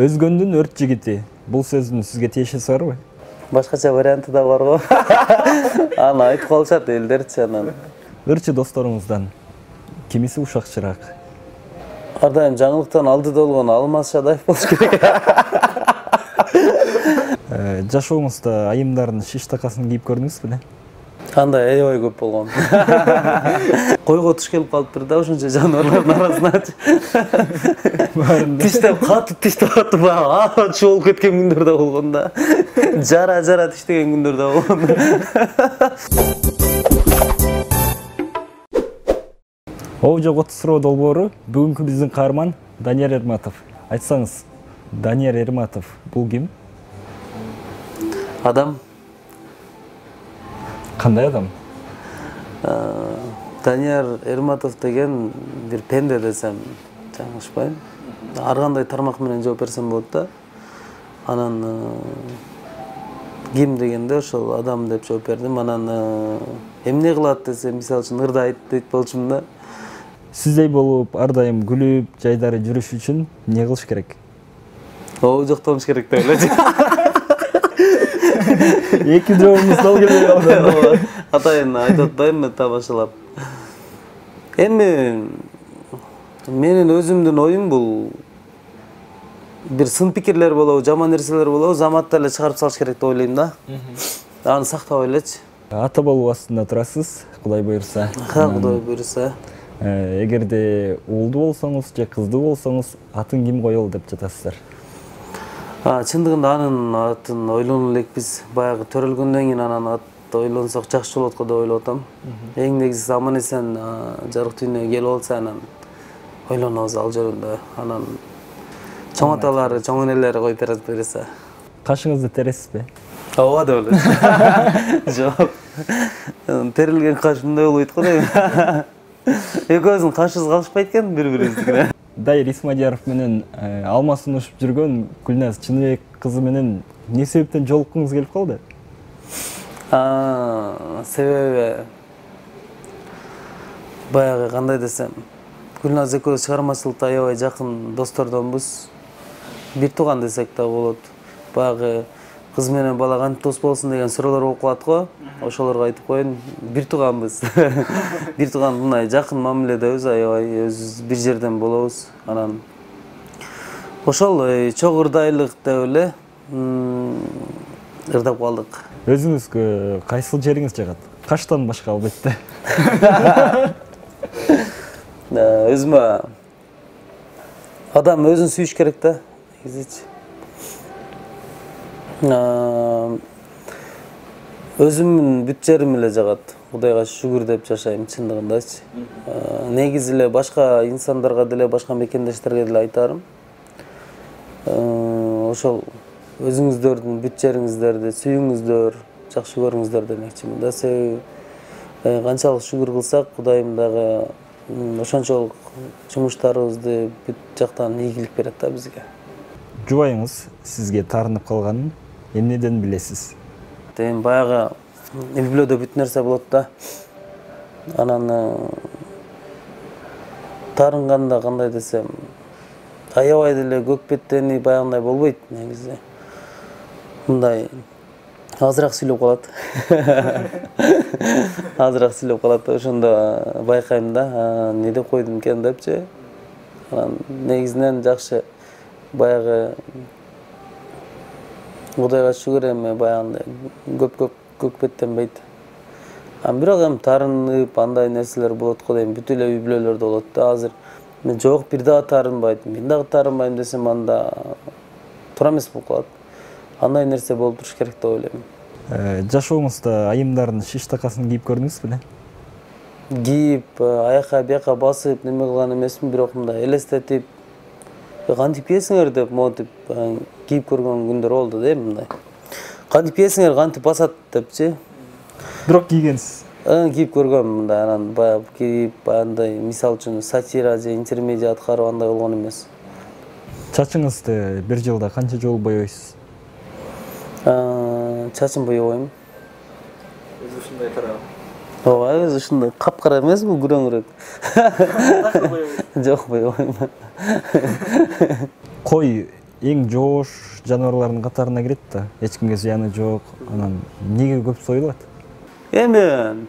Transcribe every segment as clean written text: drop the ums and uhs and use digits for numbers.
Өзгөндүн өрт жигити. Бул сөздүн сизге тиешеси барбы? Башкача варианты да бар го. Аны айтып калышат элдерчи анан. Ырчы досторуңуздан кимиси ушакчыраак? Ар дайым жаңылыктан алдыда болгон Алмаз Шадаев болуш керек. Жашооңузда айымдардын шиш такасын кийип көрдүңүзбү беле? Андай аябай көп болгон. Койго туш келип калыптыр да ошончо жаныбарлардын арасына. Тиштеп катып баягы ачуу болуп кеткен күндөр да болгон да. Жара тиштеген күндөр да болгон. Оожо Кото суроо долбоору бүгүнкү биздин каарман Данияр Эрматов. Айтсаңыз, Данияр Эрматов бул ким? Адам. Кандай адам? Данияр Эрматов деген бир пенде десем жаңылышпайм. Ар кандай тармак менен жооп берсем болот да. Анан ким дегенде ошол адам деп жооп бердим. Анан эмне кылат десе, мисалы үчүн ырда айт дейт болчумун да. Сиздей болуп, ар дайым күлүп, жайдары жүрүш үчүн эмне кылыш керек? Жоктолуш керек деп эле. Эки жообуңуз дал келбей калды. Атайын айтып атпайм тамашалап. Эми менин өзүмдүн оюм бул бир сын пикирлер болобу, жаман нерселер болобу, заматта эле чыгарып салыш керек деп ойлойм да. Аны сактап элечи. Ата болуу астында турасыз, Кудай буйрса. Кудай буйрса. Эгерде уулду болсоңуз же кыздуу болсоңуз, атын ким коелу деп жатасыздар? Чындыгында анын атын ойлону элекпиз. Баягы төрөлгөндөн кийин анан ат ойлонсок жакшы болот го деп ойлоп атам. Эң негизгиси аман эсен жарык дүйнөгө келип алса анан ойлонобуз ал жөнүндө. Анан чоң аталары, чоң энелери коюп берсе. Кашыңызды тересизби? Ооба деп эле. Жок. Терилген каш мындай болбойт го дейм. Экөөбүздүн кашыбыз калышпайт экен бири-бирибиздикине. Дайыр Исмадияров менен алма сунушуп жүргөн Гүлназ Чыныбек кызы менен эмне себептен жолуккуңуз келип калды? Себеби баягы кандай десем, Гүлназ экөөбүз чыгармачылыкта аябай жакын достордонбуз. Бир тууган десек да болот. Баягы кыз менен бала кантип дос болсун деген суроолор болуп калат го. Ошолорго айтып коеюн, бир тууганбыз. Бир тууган мындай жакын мамиледебиз, аябай өзүбүз бир жерден болобуз. Анан ошол чоң ырдайлык деп эле ырдап калдык. Өзүңүзгө кайсыл жериңиз жагат? Каштан башка албетте. Өзүмө адам өзүн сүйүш керек да, негизичи. Өзүмдүн бүт жерим эле жагат. Кудайга шүгүр деп жашайм чындыгындачы. Негизи эле башка инсандарга деле, башка мекендештерге деле айтарым. Ошол өзүңүздөрдүн бүт жериңиздерди сүйүңүздөр, жакшы көрүңүздөр демекчимин да. Себеби канчалык шүгүр кылсак, Кудайым дагы ошончолук жумуштарыбызды бүт жактан ийгилик берет да бизге. Жубайыңыз сизге таарынып калганын эмнеден билесиз? Эми баягы үй-бүлөдө бүт нерсе болот да. Анан таарынганда кандай десем, аябай деле көк беттени баягындай болбойт негизи. Мындай азыраак сүйлөп калат. Азыраак сүйлөп калат, ошондо байкайм да, эмне деп койдум экен депчи. Анан негизинен жакшы баягы Кудайга шүгүр эми баягындай көк беттенбейт. Бирок эми таарынып андай нерселер болот го дейм, бүт эле үй-бүлөлөрдө болот да. Азыр мен жок бир дагы таарынбайт, мен дагы таарынбайм десем анда туура эмес болуп калат. Андай нерсе болуп туруш керек деп ойлойм. Жашооңузда айымдардын шиш такасын кийип көрдүңүзбү беле? Кийип, аяка бияка басып неме кылган эмесмин, бирок мындай элестетип, кантип кийесиңер деп мотип кийип көргөн күндөр болду да, мындай. Кантип кийесиңер, кантип басат депчи. Бирок кийгенсиз. Кийип көргөм мындай, анан баягы кийип андай, мисалы үчүн сатира же интермедиа аткарып андай болгон эмес. Чачыңызды бир жылда канча жолу боёйсуз? Чачым боебойм. Өзү ушундай тарабы. Ооба, өзү ушундай капкара эмесби, күрөңүрөөк. Жок, бойбойм. Кой эң жоош жаныбарлардын катарына кирет да. Эч кимге зыяны жок. Анан эмнеге көп союлат? Эми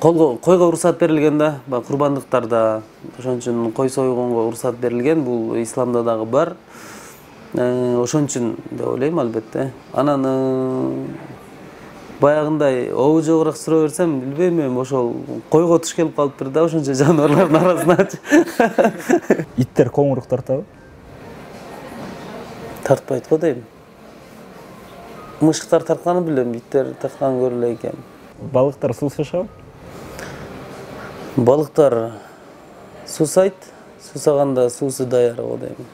койго уруксат берилген да, баягы курбандыктарда, ошон үчүн кой сойгонго уруксат берилген. Бул исламда дагы бар. Ошон үчүн деп ойлойм, албетте. Анан баягындай обу жогураак суроо берсем, билбейм, эми ошол койго туш келип калыптыр да, ошончо жаныбарлардын арасыначы. Иттер коңурук тартабы? Тартпайт го дейм. Мышыктар тартканын билем, иттер тартканын көрүлө экен. Балыктар суусашабы? Балыктар суусайт, суусаганда суусу даяр го дейм.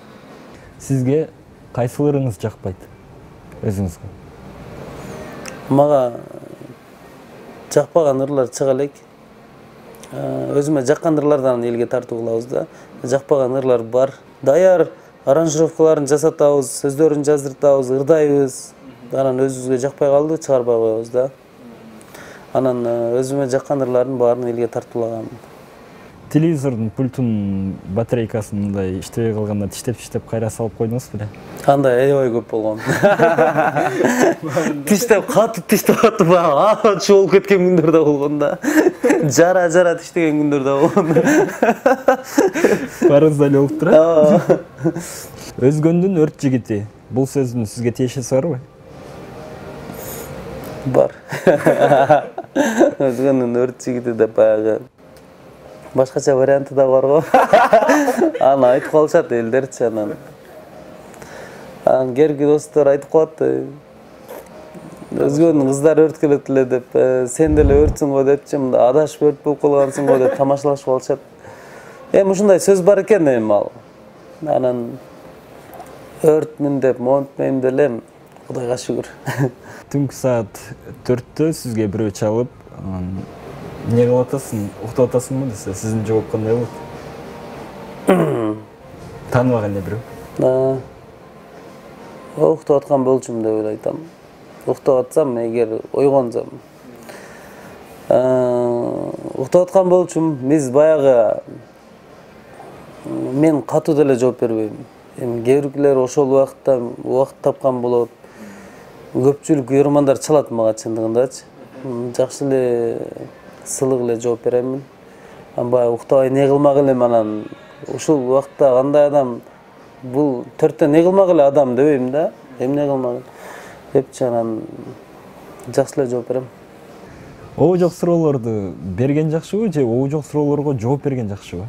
Сизге кайсыл ырыңыз жакпайт? Өзүңүзгө. Мага жакпаган ырлар чыга элек. Өзүмө жаккан ырлардан элге тартуу кылабыз да. Жакпаган ырлар бар. Даяр аранжировкаларын жасатабыз, сөздөрүн жаздыртабыз, ырдайбыз. Анан өзүбүзгө жакпай калды, чыгарбай коебуз да. Анан өзүмө жаккан ырлардын баарын элге тартуулагам. Телевизордун пультунун батарейкасын мындай иштебей калганда тиштеп кайра салып койдуңуз беле? Кандай аябай көп болгон. Тиштеп, катты тиштеп атып, ачы болуп кеткен күндөр да болгон да. Жара тиштеген күндөр да болгон. Барыңыз эле болуп турат. Өзгөндүн өрт жигити. Бул сөздүн сизге тиешеси барбы? Бар. Өзгөндүн өрт жигити деп баягы башкача варианты да бар го. Аны айтып калышат элдерчи анан. Керги достор айтып калат. Өзгөнүн кыздары өрт келет эле деп, сен деле өртсүң го депчи, мында адашып өрт болуп калгансың го деп тамашалашып алышат. Эми ушундай сөз бар экен эми ал. Анан өртмүн деп монтмейм делем, Кудайга шүгүр. Түнкү саат 4-тө сизге бирөө чалып, эмне кылып атасың, уктап атасыңбы десе, сиздин жооп кандай болот? Тааныбаган эле бирөө. Уктап аткан болчумун деп ойлойм. Уктап атсам, эгер ойгонсам. Уктап аткан болчум, биз баягы мен катуу деле жооп бербейм. Эми кээбиркилер ошол убакыт тапкан болот. Көпчүлүк уйрмандар чалат мага чындыгындачы. Жакшы эле сылык эле жооп беремин. Баягы уктабай не кылмак элем, анан ушул убакытта кандай адам, бул төрттөн не кылмак эле адам дебейм да. Эмне кылмак депчи, анан жакшы эле жооп берем. Обу жок суроолорду берген жакшыбы же обу жок суроолорго жооп берген жакшыбы?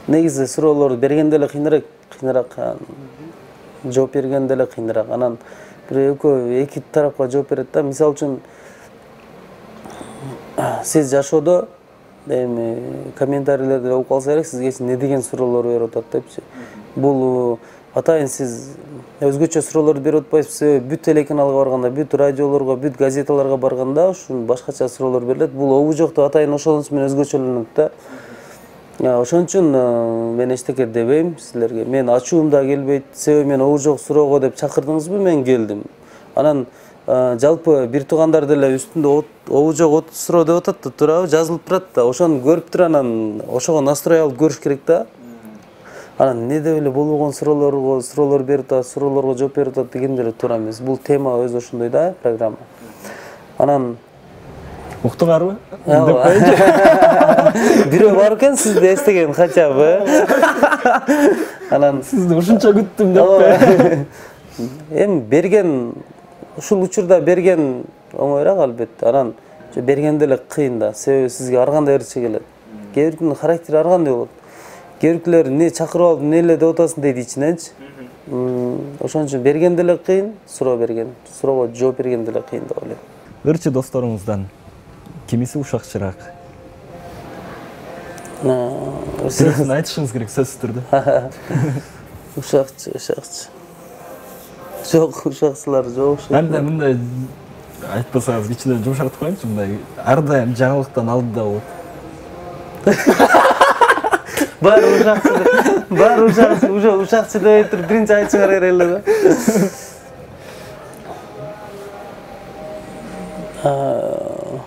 Негизи суроолорду бергенде эле кыйыныраак, жооп бергенде эле кыйыныраак. Анан бир эки тарапка жооп берет да. Мисалы үчүн сиз жашоодо эми комментарийлерде окуп калса керек, сизге эмне деген суроолор берип атат депчи. Бул атайын сиз өзгөчө суроолорду берип атпайсызбы? Бүт телеканалга барганда, бүт радиолорго, бүт газеталарга барганда ушун башкача суроолор берилет. Бул обу жок деп атайын ошонусу менен өзгөчөлөнөт да. Ошон үчүн мен эчтеке дебейм силерге. Мен ачуум да келбейт. Себеби мен обу жок суроого деп чакырдыңызбы, мен келдим. Анан жалпы бир туугандар деле үстүндө обу жок 30 суроо деп атат да, туурабы? Жазылып турат да. Ошону көрүп туруп анан ошого настрой алып көрүш керек да. Анан эмне деп эле болбогон суроолор берип атат, суроолорго жооп берип атат деген деле туура эмес. Бул тема өзү ошондой да, программа. Анан уктуңарбы? Бирөө бар экен сизди эстеген хотя бы. Анан сизди ушунча күттүм деппи? Эми берген, ушул учурда берген оңоюраак албетте. Анан бергенде эле кыйын да, себеби сизге ар кандай ырчы келет. Кээ биркинин характери ар кандай болот. Кээ биркилер эмне чакырып алып эмне эле деп атасың дейт ичиненчи. Ошон үчүн бергенде эле кыйын, суроого жооп бергенде эле кыйын деп ойлойм. Ырчы досторуңуздан кимиси ушакчыраак? Сиздин айтышыңыз керек сөзсүз түрдө. Ушакчы. Жок, ушакчылар жок. Анда мындай айтпасаңыз кичине жумшартып коеюнчу, мындай ар дайым жаңылыктан алдыда болот. Баары ушакчы дебей туруп биринчи айтышыңар керек эле да. Ар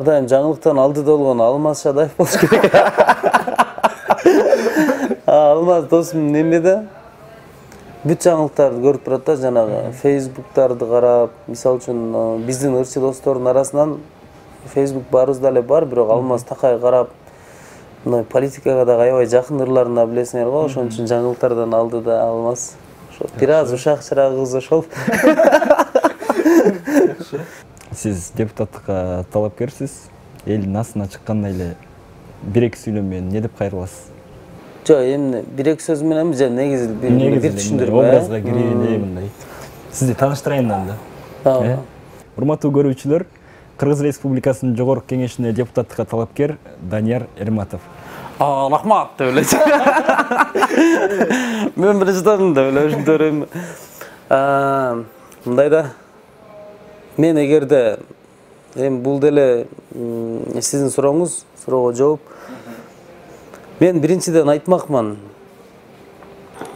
дайым жаңылыктан алдыда болгон Алмаз Шадаев болуш керек. Алмаз досум немеде? Бүт жаңылыктарды көрүп турат да, жанагы Facebooktарды карап, мисалы үчүн биздин ырчы достордун арасынан Facebook баарыбызда эле бар, бирок Алмаз такай карап, мына политикага да аябай жакын ырларына билесиңер го, ошон үчүн жаңылыктардан алдыда Алмаз. Ошо бир аз ушак-чырак кыз ошол. Сиз депутаттыкка талапкерсиз. Элдин астына чыкканда эле бир-эки сүйлөм менен не деп кайрыласыз? Жок, эмне бир-эки сөз мененби же негизи бир түшүндүрмө? Образга киргенде мындай. Сизди тааныштырайын анда. Урматтуу көрүүчүлөр, Кыргыз Республикасынын Жогорку Кеңешине депутаттыкка талапкер Данияр Эрматов. Рахмат деп эле. Мен биринчиден деп эле ушунтөрөм. Мындай да. Мен эгерде эми бул деле сиздин сурооңуз, суроого жооп. Мен биринчиден айтмакмын.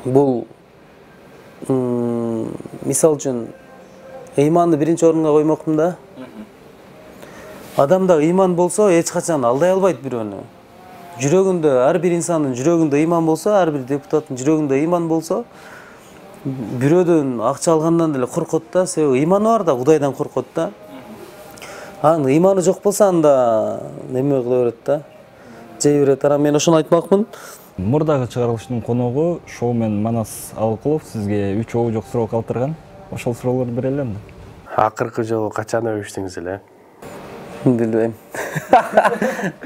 Бул мисал үчүн ыйманды биринчи орунга коймокмун да. Адамда ыйман болсо, эч качан алдай албайт бирөөнү. Жүрөгүндө, ар бир инсандын жүрөгүндө ыйман болсо, ар бир депутаттын жүрөгүндө ыйман болсо, бирөөдөн акча алгандан деле коркот да, себеби ыйманы бар да, Кудайдан коркот да. Анын ыйманы жок болсо анда неме кыла берет да. Жей берет. Мен ошону айтмакмын. Мурдагы чыгарылыштын коногу шоумен Манас Алыкулов сизге 3 оо жок суроо калтырган. Ошол суроолорду берели энди. Акыркы жолу качан өбүштүңүз эле? Билбейм.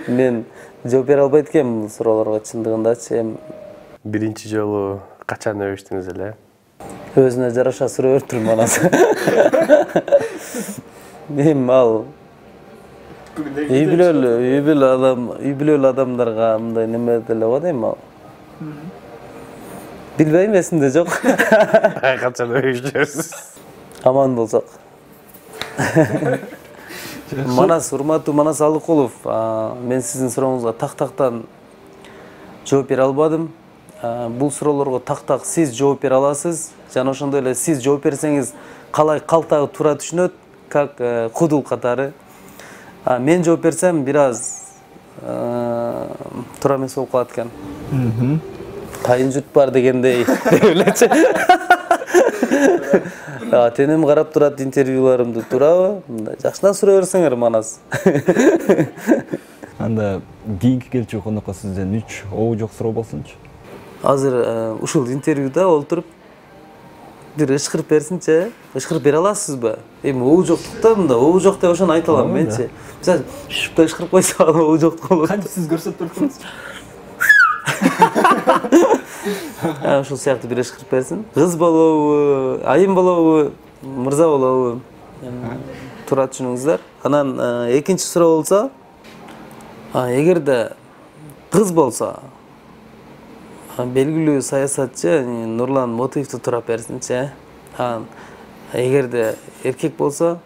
Мен жооп бере албайт экенмин бул суроолорго чындыгындачы. Биринчи жолу качан өбүштүңүз эле? Өзүнө жараша суроо бериптир Манас. Мен ал үй бүлөлүү адамдарга мындай неме деле го дейм ал. Билбейм, эсимде жок. Качан өбүштүңүз? Аман болсок. Манас, урматтуу Манас Алыкулов, мен сиздин сурооңузга так-тактан жооп бере албадым. Бул суроолорго так-так сиз жооп бере аласыз. Жана ошондой эле сиз жооп берсеңиз калай калтагы туура түшүнөт, как кудул катары. Мен жооп берсем бир аз туура эмес болуп калат экен. Кайын жұрт бар дегендей деп элечи. Тенем карап турат интервьюларымды, туурабы? Мындай жакшынан суроо берсеңер, Манас. Анда кийинки келчү конокко сизден 3 оо жок суроо болсунчу. Азыр ушул интервьюда олтуруп бир ышкырып берсинчи. Ышкырып бере аласызбы? Эми оо жоктукта мында оо жок деп ошону айта алам менчи. Мисалы, шупта ышкырып койсо оо жоктук болот. Кантип сиз көрсөтүп турсуңуз? Ошол сыяктуу бир ышкырып берсин. Кыз болобу, айым болобу, мырза болобу? Туура түшүнүңүздөр. Анан экинчи суроо болсо, эгерде кыз болсо, белгилүү саясатчы Нурлан Мотуевди турап берсинчи. Эгерде эркек болсо,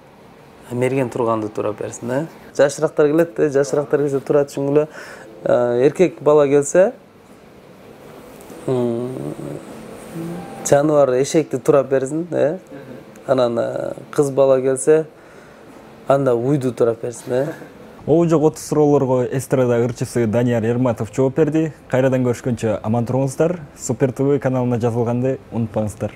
Мерген Турганды турап берсин. Жашырактар келет, жашырактар келсе туура түшүнгүлө. Эркек бала келсе, жаныбар эшекти турап берсин. Анан кыз бала келсе, анда уйду турап берсин. Оо жок 30 суроолорго эстрада ырчысы Данияр Эрматов жооп берди. Кайрадан көрүшкөнчө аман туруңуздар. Супер ТВ каналына жазылганды унутпаңыздар.